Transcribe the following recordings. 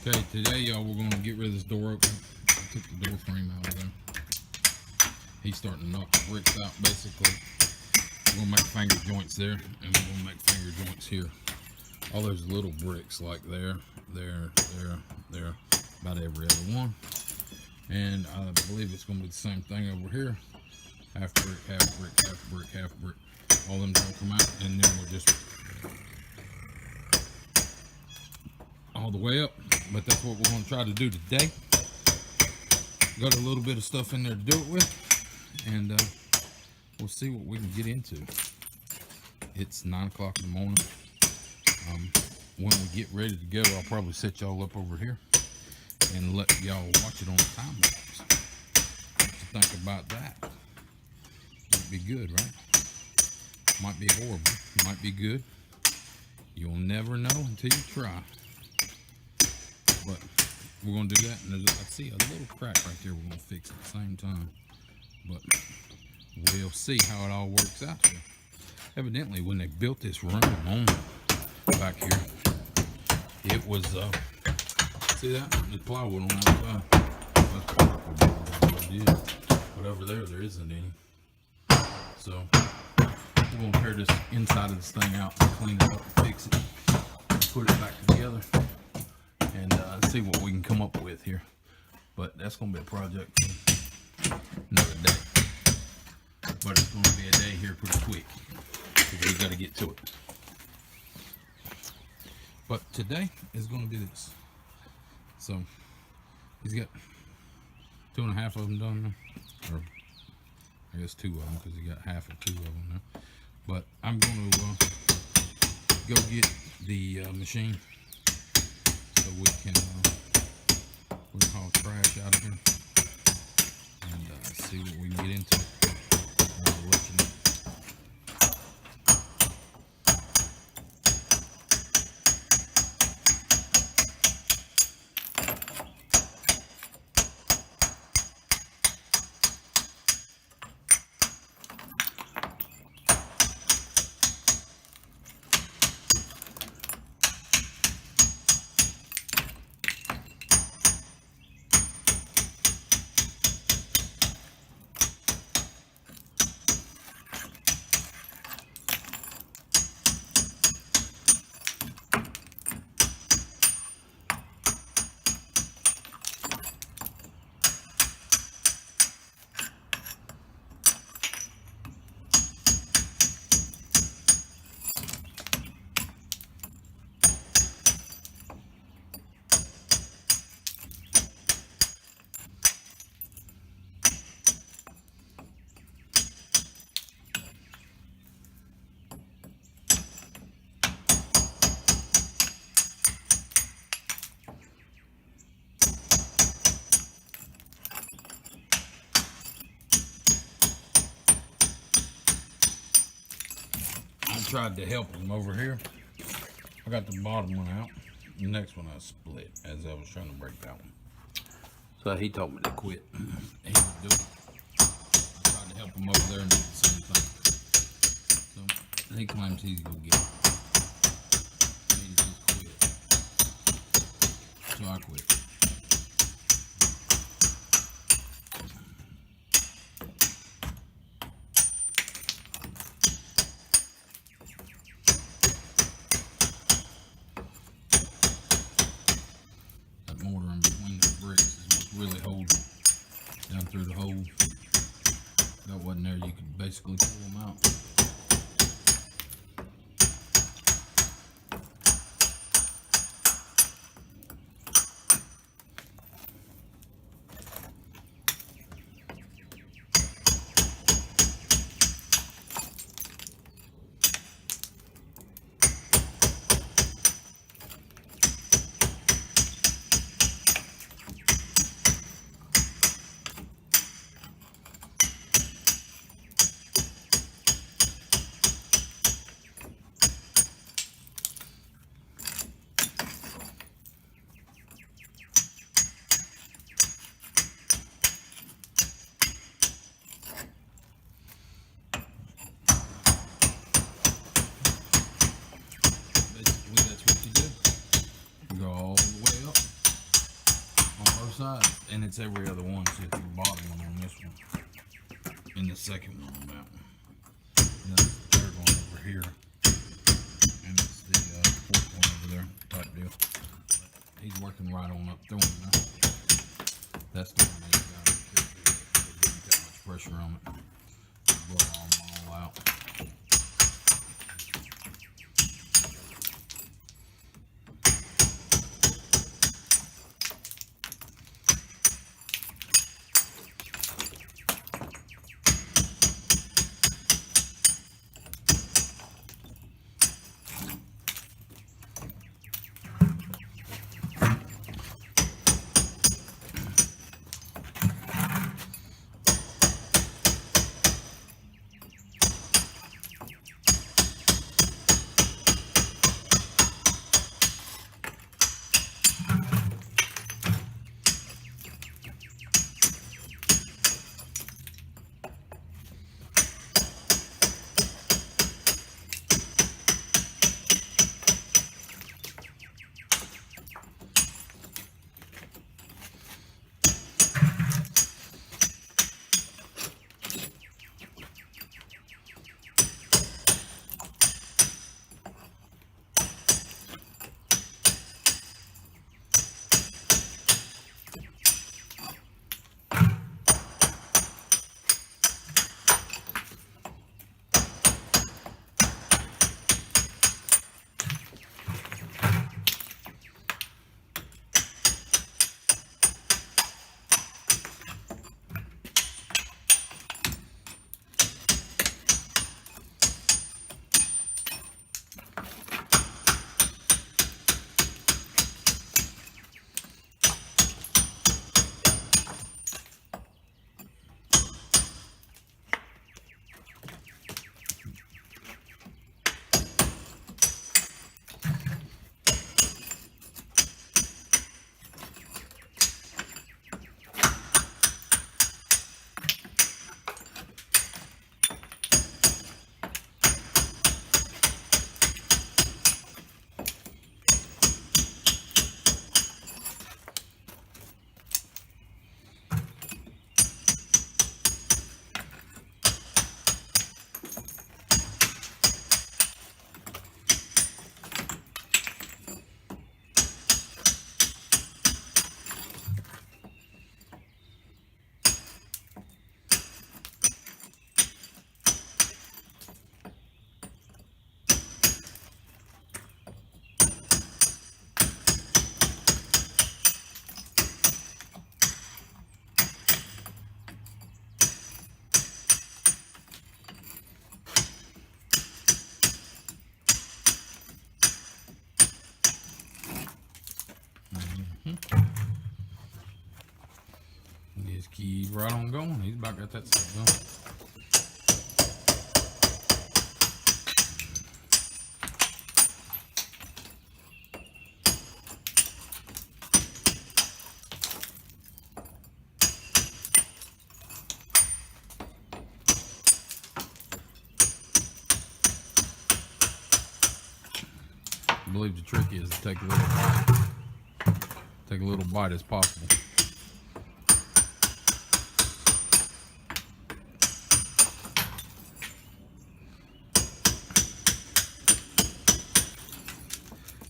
Okay, today, y'all, we're going to get rid of this door open. I took the door frame out of there. He's starting to knock the bricks out, basically. We're going to make finger joints there, and we're going to make finger joints here. All those little bricks, like there, about every other one. And I believe it's going to be the same thing over here. Half brick, half brick, half brick, half brick. All them don't come out, and then we'll just all the way up. But that's what we're going to try to do today. Got a little bit of stuff in there to do it with, and we'll see what we can get into. It's 9 o'clock in the morning. When we get ready to go, I'll probably set y'all up over here and let y'all watch it on the time lapse. What you think about that? Might be good, right? Might be horrible. Might be good. You'll never know until you try. But we're going to do that, and I see a little crack right there we're going to fix at the same time. But we'll see how it all works out here. Evidently, when they built this room on back here, it was, see that? There's plywood on that side. That's what it is. But over there, there isn't any. So, we're going to tear this inside of this thing out and clean it up and fix it. And put it back together. And see what we can come up with here. But that's going to be a project for another day. But it's going to be a day here pretty quick. Because we got to get to it. But today is going to be this. So, he's got 2.5 of them done there. Or, I guess 2 of them, because he got half of 2 of them there. But I'm going to go get the machine so we can haul trash out of here and see what we can get into. I'll let you know. Tried to help him over here. I got the bottom one out. The next one I split as I was trying to break that one. So he told me to quit. He would do it. I tried to help him over there and do the same thing. So he claims he's gonna get it. He just quit. So I quit. Really hold down through the hole. If that wasn't there, you could basically pull them out. sides, and it's every other one except the bottom one on this one, and the second one on that one. And then the third one over here, and it's the fourth one over there, type deal. But he's working right on up through him now. That's the one he's got. There's not much pressure on it. Blow them all out. Just keep right on going. He's about got that stuff going. I believe the trick is to take a little bite. Take a little bite as possible.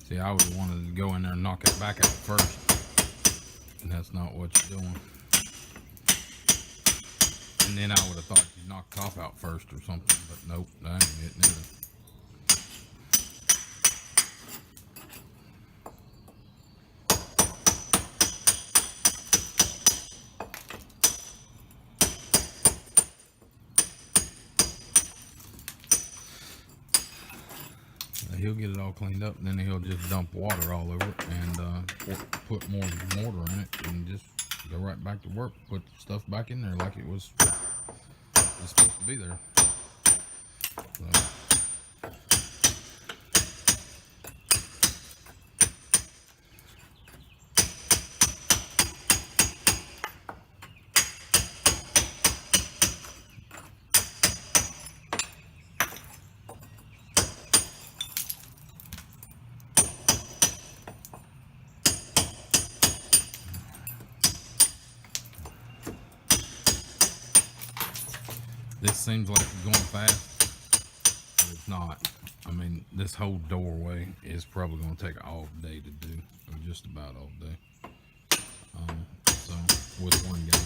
See, I would have wanted to go in there and knock it back out first. And that's not what you're doing. And then I would have thought you'd knock the top out first or something, but nope, that ain't it neither. He'll get it all cleaned up, and then he'll just dump water all over it and put more mortar in it and just go right back to work. Put stuff back in there like it was supposed to be there. So. This seems like it's going fast, but it's not. I mean, this whole doorway is probably going to take all day to do, or just about all day. So with one guy,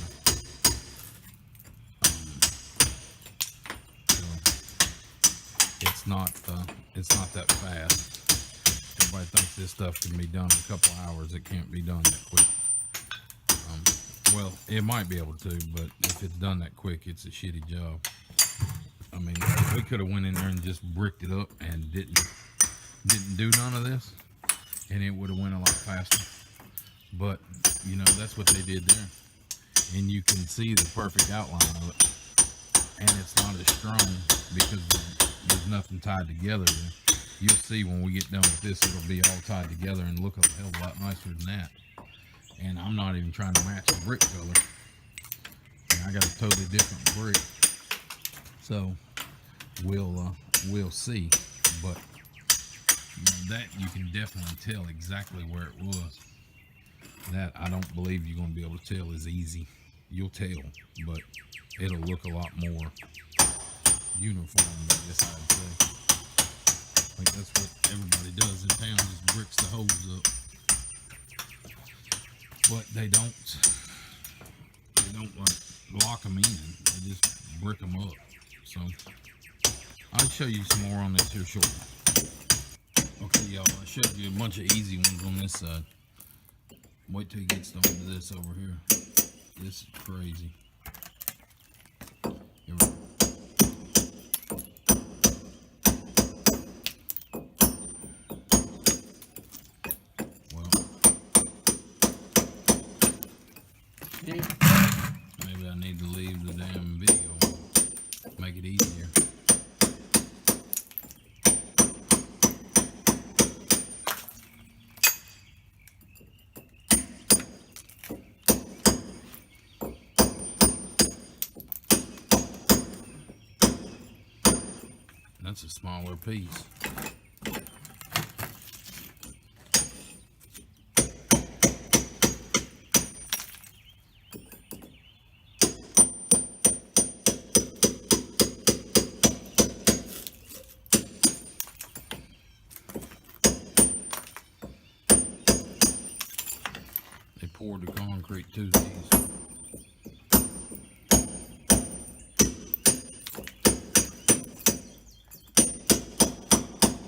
so it's not that fast. Everybody thinks this stuff can be done in a couple hours. It can't be done that quick. Well, it might be able to, but if it's done that quick, it's a shitty job. I mean, we could have went in there and just bricked it up and didn't do none of this, and it would have went a lot faster. But you know, that's what they did there, and you can see the perfect outline of it. And it's not as strong because there's nothing tied together there. You'll see when we get done with this, it'll be all tied together and look a hell of a lot nicer than that. And I'm not even trying to match the brick color. And I got a totally different brick. So we'll see. But you know, that you can definitely tell exactly where it was. That I don't believe you're going to be able to tell is easy. You'll tell, but it'll look a lot more uniform, I guess I'd say. Like that's what everybody does in town, just bricks the holes up. But they don't like lock them in. They just brick them up. So I'll show you some more on this here shortly. Okay, y'all, I showed you a bunch of easy ones on this side. Wait till you get started to this over here. This is crazy. Here we go. Maybe I need to leave the damn video, make it easier. That's a smaller piece. Poured the concrete to these.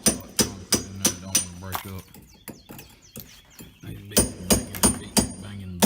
Concrete in there don't want to break up. They beating, banging.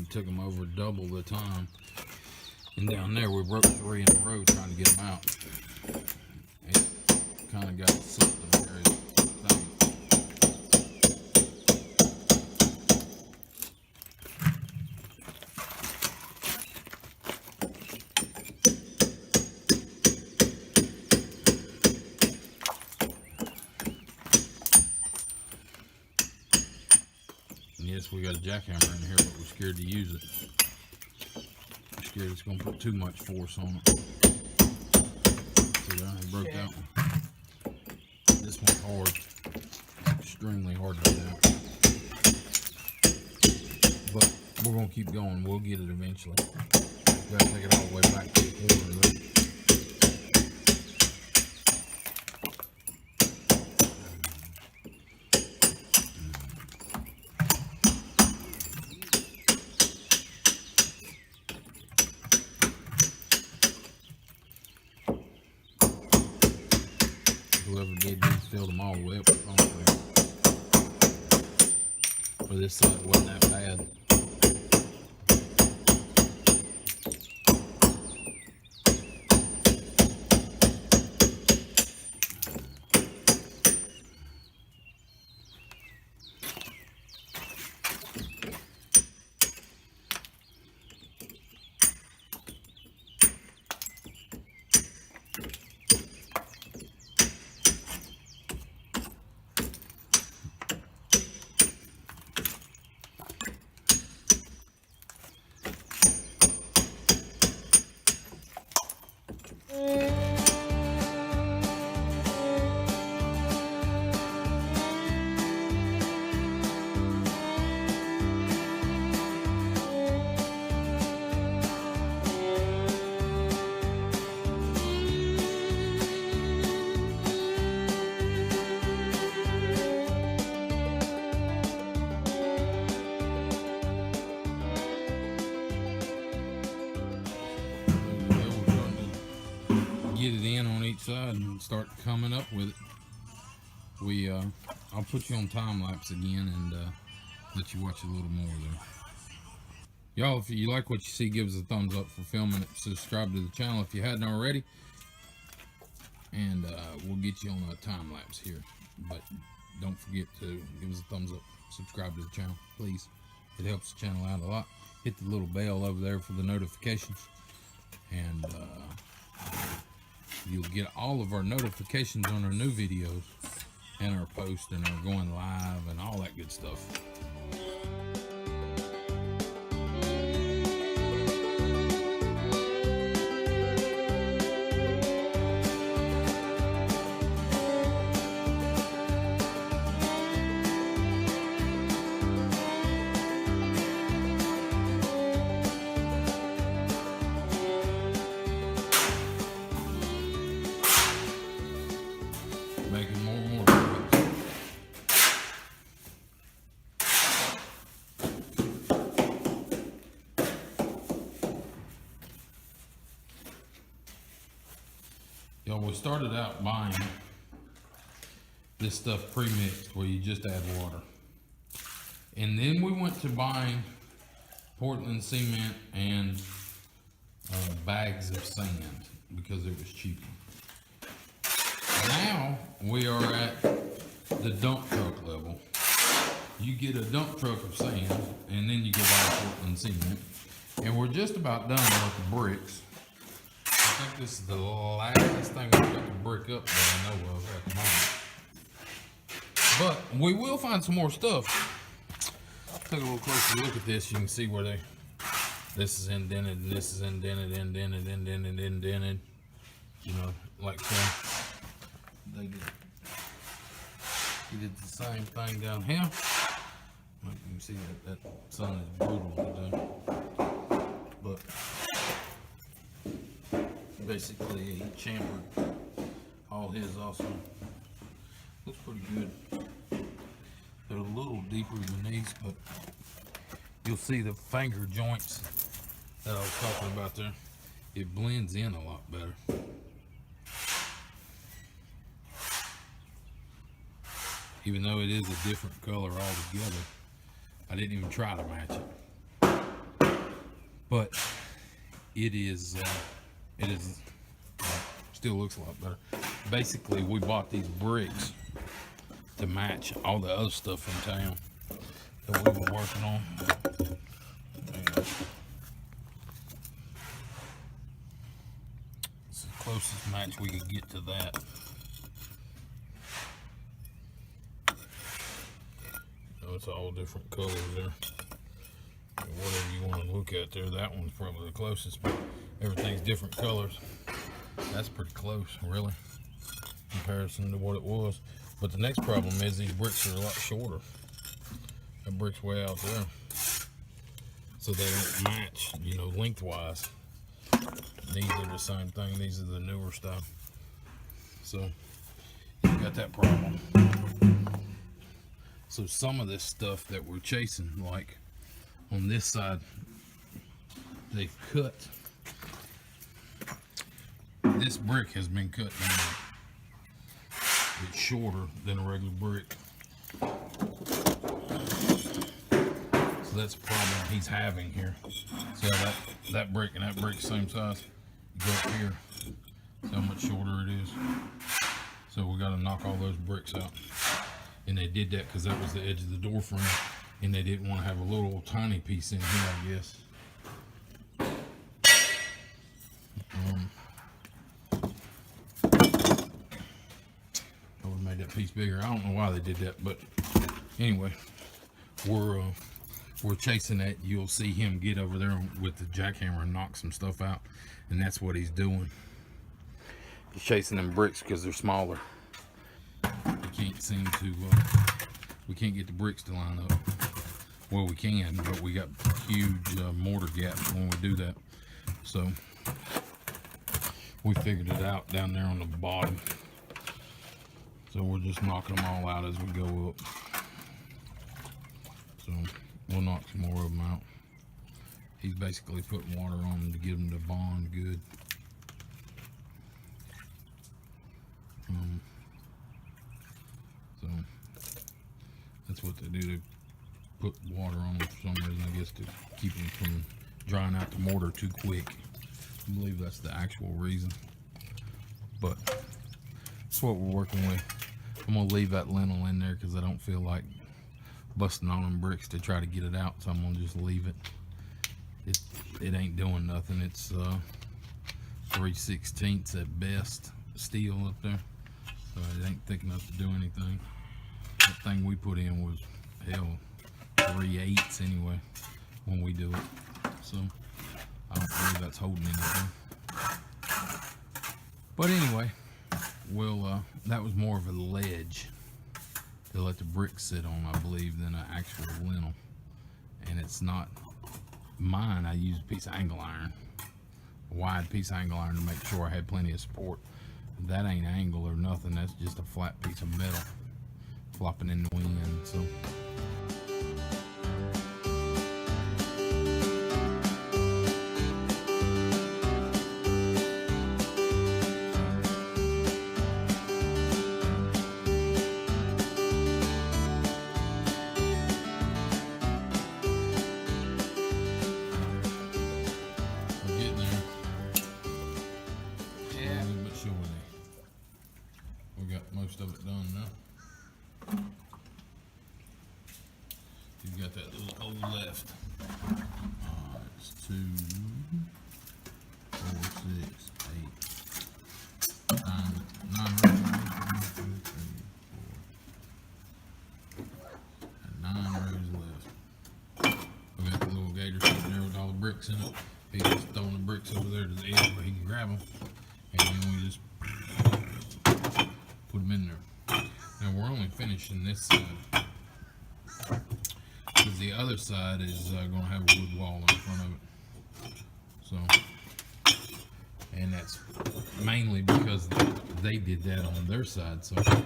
Took them over double the time, and down there we broke 3 in a row trying to get them out. It kind of got something very thing. Yes, we got a jackhammer in here, but we're scared to use it. We're scared it's going to put too much force on it. See that? It broke that one. This one's hard. It's extremely hard to do. But we're going to keep going. We'll get it eventually. We've got to take it all the way back to the corner though. Whoever did these filled them all the way up with concrete. For this side wasn't that bad. side and start coming up with it. I'll put you on time lapse again and let you watch a little more there. Y'all, if you like what you see, give us a thumbs up for filming it. Subscribe to the channel if you hadn't already, and we'll get you on a time lapse here. But don't forget to give us a thumbs up, subscribe to the channel, please. It helps the channel out a lot. Hit the little bell over there for the notifications, and you'll get all of our notifications on our new videos and our posts and our going live and all that good stuff. Making more and more bricks. Y'all, we started out buying this stuff pre-mixed where you just add water. And then we went to buying Portland cement and bags of sand because it was cheaper. Now we are at the dump truck level. You get a dump truck of sand and then you go buy Portland cement. And we're just about done with the bricks. I think this is the last thing we've got to brick up that I know of at the moment. But we will find some more stuff. Take a little closer look at this. You can see where this is indented and this is indented. You know, like so. They did the same thing down here. You can see that sun is brutal today. But basically he chamfered all his also. Looks pretty good. They're a little deeper than these, but you'll see the finger joints that I was talking about there. It blends in a lot better. Even though it is a different color altogether, I didn't even try to match it. But it still looks a lot better. Basically, we bought these bricks to match all the other stuff in town that we were working on. It's the closest match we could get to that. It's all different colors there. Whatever you want to look at there, that one's probably the closest, but everything's different colors. That's pretty close, really, in comparison to what it was. But the next problem is these bricks are a lot shorter. That brick's way out there, so they don't match, you know, lengthwise. These are the same thing. These are the newer stuff. So you got that problem. So some of this stuff that we're chasing, like on this side, they've cut. This brick has been cut down. It's shorter than a regular brick. So that's a problem he's having here. See how that brick and that brick same size? You go up here, see how much shorter it is. So we got to knock all those bricks out. And they did that because that was the edge of the door frame, and they didn't want to have a little tiny piece in here, I guess. I would have made that piece bigger. I don't know why they did that, but anyway, we're chasing that. You'll see him get over there with the jackhammer and knock some stuff out, and that's what he's doing. He's chasing them bricks because they're smaller. Can't seem to we can't get the bricks to line up. Well, we can, but we got huge mortar gaps when we do that. So we figured it out down there on the bottom. So we're just knocking them all out as we go up. So we'll knock some more of them out. He's basically putting water on them to get them to bond good. So that's what they do. They put water on them for some reason, I guess, to keep them from drying out the mortar too quick. I believe that's the actual reason. But that's what we're working with. I'm gonna leave that lintel in there because I don't feel like busting on them bricks to try to get it out, so I'm gonna just leave it. It ain't doing nothing. It's 3/16 at best steel up there, so it ain't thick enough to do anything. That thing we put in was hell 3/8 anyway when we do it, so I don't believe that's holding anything. But anyway, that was more of a ledge to let the brick sit on, I believe, than an actual lintel. And it's not mine. I used a piece of angle iron, a wide piece of angle iron, to make sure I had plenty of support. That ain't angle or nothing. That's just a flat piece of metal flopping in the wind. So most of it done now. You've got that little hole left. It's 2, 4, 6, 8, 9 rows. 9 rows left. We got the little gator sitting there with all the bricks in it. He's just throwing the bricks over there to the edge where he can grab them, and then we just put them in there. Now we're only finishing this side because the other side is going to have a wood wall in front of it. So, and that's mainly because they did that on their side. So I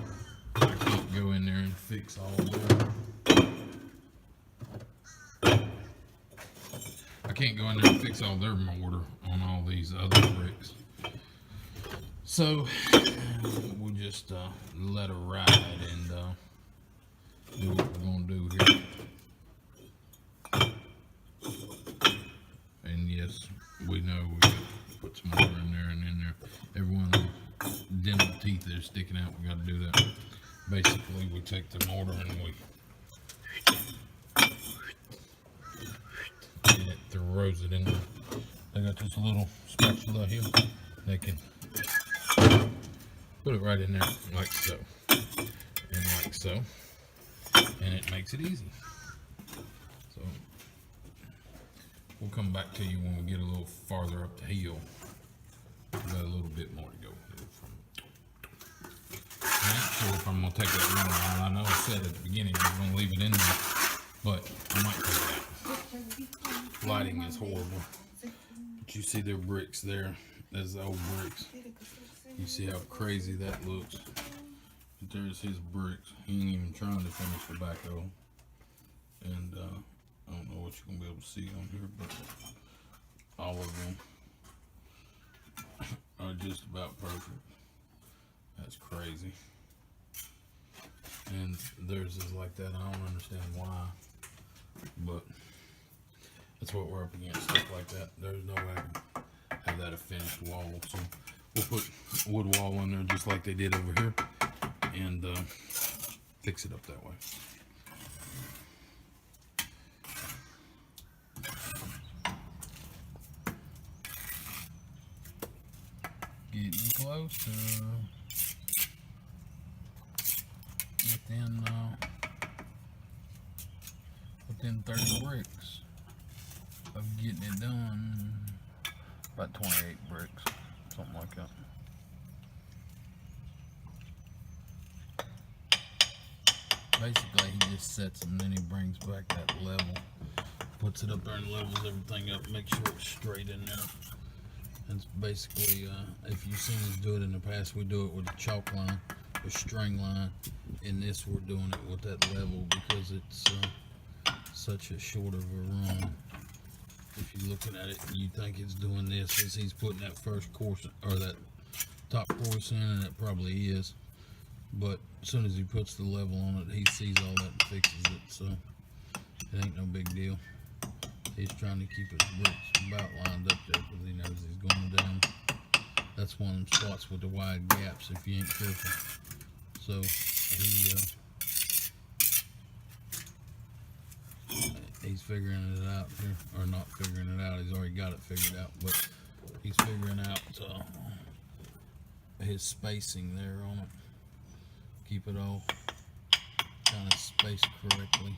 can't go in there and fix all that. I can't go in there and fix all their mortar on all these other bricks. So we'll just let her ride and do what we're going to do here. And yes, we know we got to put some mortar in there and in there. Every one of the dental teeth that are sticking out, we got to do that. Basically, we take the mortar and we throws it in there. They got this little spatula here. They can put it right in there like so, and like so, and it makes it easy. So we'll come back to you when we get a little farther up the hill. We've got a little bit more to go. I ain't sure if I'm going to take that rim out. I know I said at the beginning I was going to leave it in there, but I might take it out. Lighting is horrible. But you see their bricks there. There's the old bricks. You see how crazy that looks. But there's his bricks. He ain't even trying to finish the back of them. And I don't know what you're going to be able to see on here, but all of them are just about perfect. That's crazy. And theirs is like that. I don't understand why, but that's what we're up against, stuff like that. There's no way I can have that a finished wall. So we'll put wood wall in there just like they did over here and fix it up that way. Getting close to within 30 bricks of getting it done. About 28 bricks, something like that. Basically, he just sets them, and then he brings back that level, puts it up there and levels everything up, makes sure it's straight in there. And basically, if you've seen us do it in the past, we do it with a chalk line, a string line. In this, we're doing it with that level because it's such a short of a run. If you're looking at it, you think it's doing this as he's putting that first course or that top course in, and it probably is. But as soon as he puts the level on it, he sees all that and fixes it, so it ain't no big deal. He's trying to keep his bricks about lined up there because he knows he's going down. That's one of them spots with the wide gaps if you ain't careful. So he's figuring it out here, or not figuring it out. He's already got it figured out, but he's figuring out his spacing there on it. Keep it all kind of spaced correctly.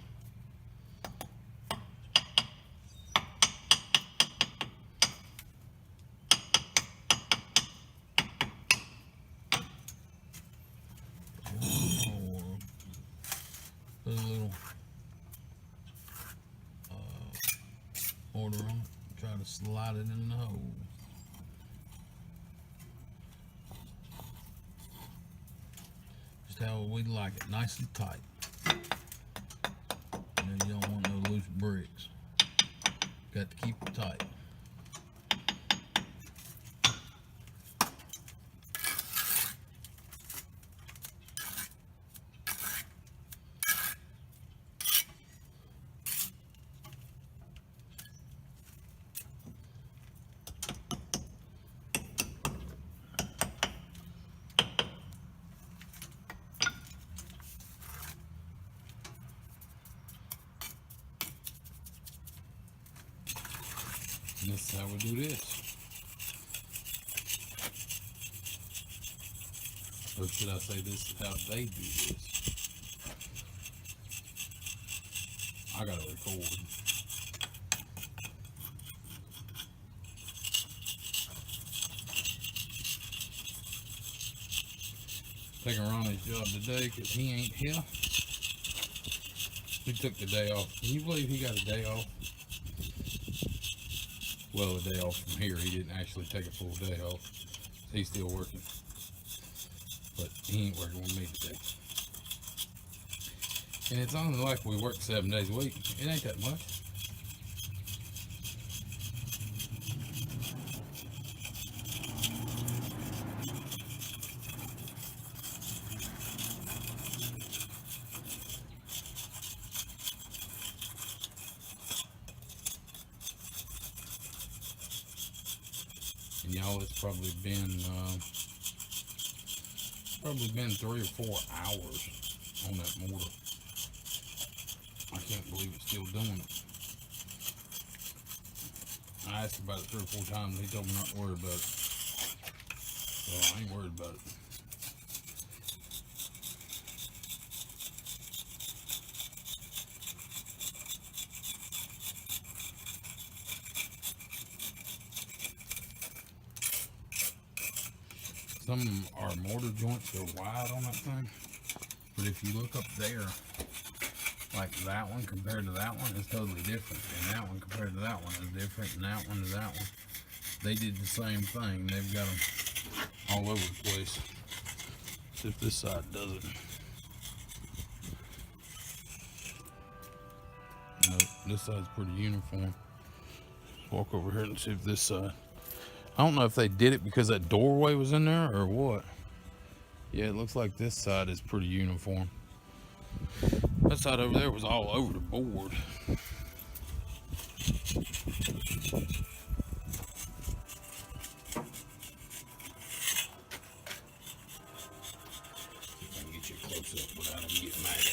Put a little order on it. Try to slide it in the hole. Just how we like it, nice and tight. You don't want no loose bricks. Got to keep it tight. And this is how we do this. Or should I say this is how they do this? I gotta record. Taking Ronnie's job today because he ain't here. He took the day off. Can you believe he got a day off? Well, a day off from here. He didn't actually take a full day off. He's still working. But he ain't working with me today. And it's only like we work 7 days a week. It ain't that much. And y'all, it's probably been 3 or 4 hours on that mortar. I can't believe it's still doing it. I asked about it 3 or 4 times and he told me not to worry about it. So I ain't worried about it. Some of our mortar joints go wide on that thing, but if you look up there, like that one compared to that one is totally different, and that one compared to that one is different, and that one to that one. They did the same thing. They've got them all over the place. See if this side does it. No, this side's pretty uniform. Walk over here and see if this side. I don't know if they did it because that doorway was in there or what. Yeah, it looks like this side is pretty uniform. That side over there was all over the board. I can get you close up without them getting mad at me.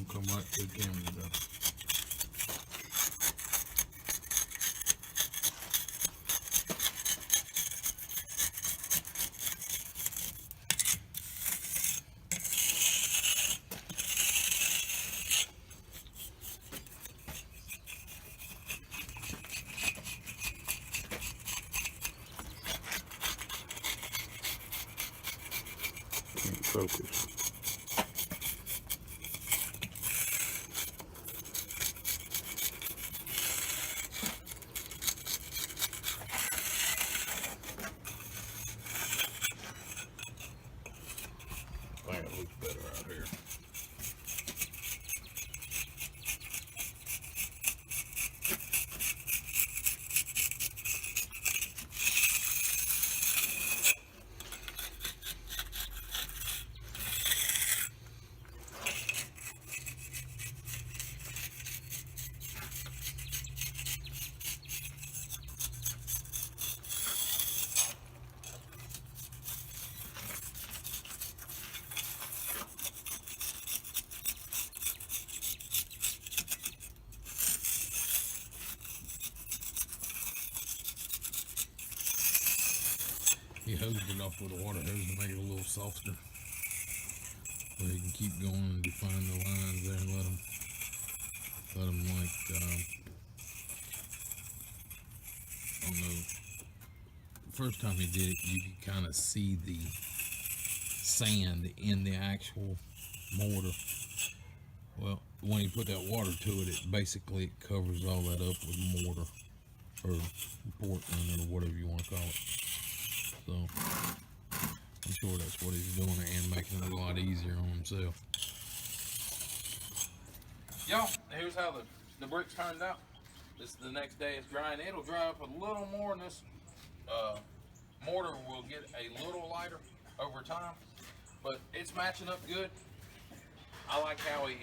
Come right to the camera though. Can't focus. looks better out here. He hosed it off with a water hose to make it a little softer, so he can keep going and define the lines there and let them like, I don't know, the first time he did it, you could kind of see the sand in the actual mortar. Well, when you put that water to it, it basically covers all that up with mortar, or Portland, or whatever you want to call it. So, I'm sure that's what he's doing and making it a lot easier on himself. Y'all, here's how the bricks turned out. This is the next day it's drying. It'll dry up a little more, and this mortar will get a little lighter over time, but it's matching up good. I like how he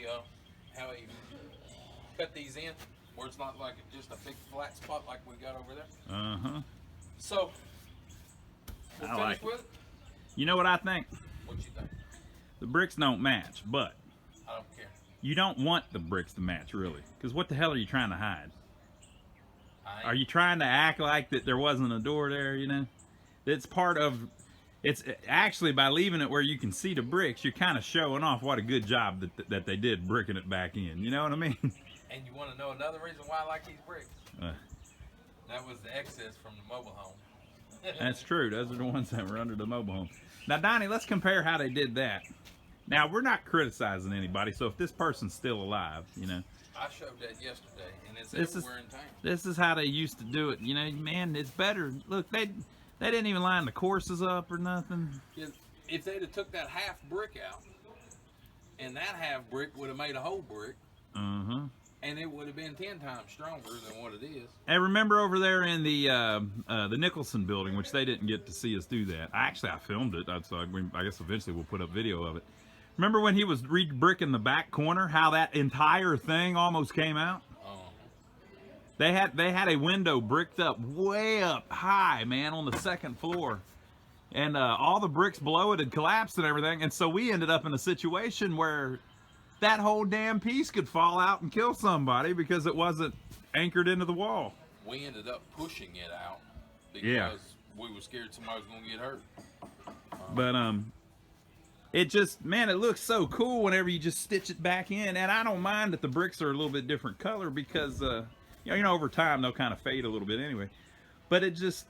cut these in, where it's not like just a big flat spot like we got over there. So, we'll finish with it. You know what I think? What you think? The bricks don't match, but I don't care. you don't want the bricks to match, really. Because what the hell are you trying to hide? Are you trying to act like that there wasn't a door there, you know? It's part of, it's actually by leaving it where you can see the bricks, you're kind of showing off what a good job that they did bricking it back in. You know what I mean? And you want to know another reason why I like these bricks? That was the excess from the mobile home. That's true. Those are the ones that were under the mobile home. Now, Donnie, let's compare how they did that. Now, we're not criticizing anybody, so if this person's still alive, you know. I showed that yesterday, and it's everywhere in town. This is how they used to do it. You know, man, it's better. Look, they didn't even line the courses up or nothing. If they'd have took that half brick out, and that half brick would have made a whole brick, and it would have been 10 times stronger than what it is. And remember over there in the Nicholson building, which they didn't get to see us do that. I filmed it. So I guess eventually we'll put up video of it. Remember when he was re-bricking the back corner, how that entire thing almost came out? They had a window bricked up way up high, man, on the second floor. And all the bricks below it had collapsed and everything. And so we ended up in a situation where that whole damn piece could fall out and kill somebody because it wasn't anchored into the wall. We ended up pushing it out because we were scared somebody was going to get hurt. But it just, man, it looks so cool whenever you just stitch it back in. And I don't mind that the bricks are a little bit different color because, you know, over time they'll kind of fade a little bit anyway. But it just,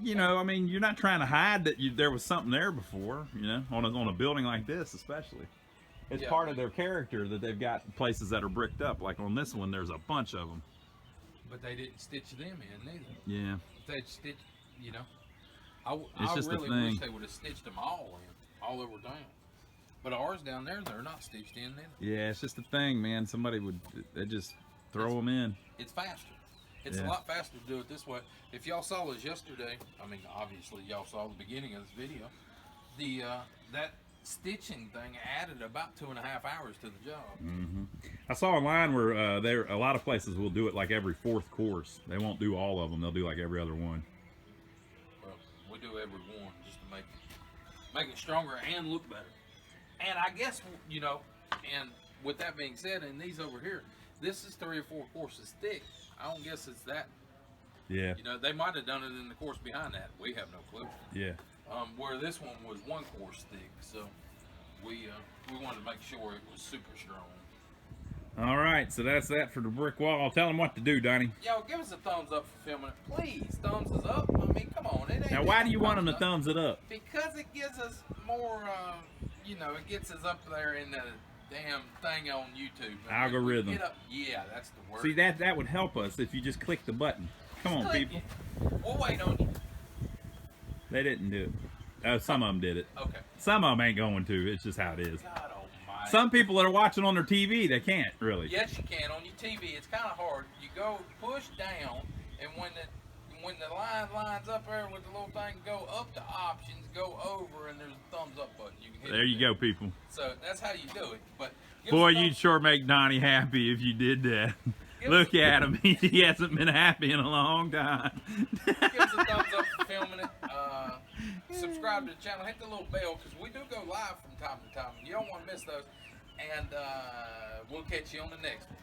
you know, I mean, you're not trying to hide that there was something there before, you know, on a building like this especially. It's part of their character that they've got places that are bricked up. Like on this one, there's a bunch of them. But they didn't stitch them in neither. Yeah. If they'd stitched, you know, I really wish they would have stitched them all over town. But ours down there, they're not stitched in then. Yeah, it's just a thing, man. They just throw them in. It's faster. It's a lot faster to do it this way. If y'all saw this yesterday, I mean, obviously y'all saw the beginning of this video. That stitching thing added about 2.5 hours to the job. I saw online where a lot of places will do it like every 4th course. They won't do all of them. They'll do like every other one. Well, we do every one just to make it stronger and look better. And I guess, you know, and with that being said, and these over here, this is 3 or 4 courses thick. I don't guess it's that. Yeah. You know, they might have done it in the course behind that. We have no clue. Yeah. Where this one was 1 course thick, so we wanted to make sure it was super strong. All right, so that's that for the brick wall. Tell them what to do, Donnie. Yo, give us a thumbs up for filming it, please. Thumbs us up. I mean, come on. It ain't now, why do you want them to thumbs it up? Because it gives us more. You know, it gets us up there in the damn thing on YouTube. Algorithm. Yeah, that's the word. See, that would help us if you just click the button. Come on, people. We'll wait on you. They didn't do it. Some of them did it. Okay. Some of them ain't going to. It's just how it is. God almighty. Some people that are watching on their TV, they can't really. Yes, you can. On your TV, it's kind of hard. You go push down, and when the line lines up there with the little thing, go up to options, go over, and there's a thumbs up button. You can hit There you go, people. So that's how you do it. But give Boy, us a you'd sure make Donnie happy if you did that. Look at him. He hasn't been happy in a long time. Give us a thumbs up for filming it. Subscribe to the channel. Hit the little bell because we do go live from time to time. You don't want to miss those. And we'll catch you on the next one.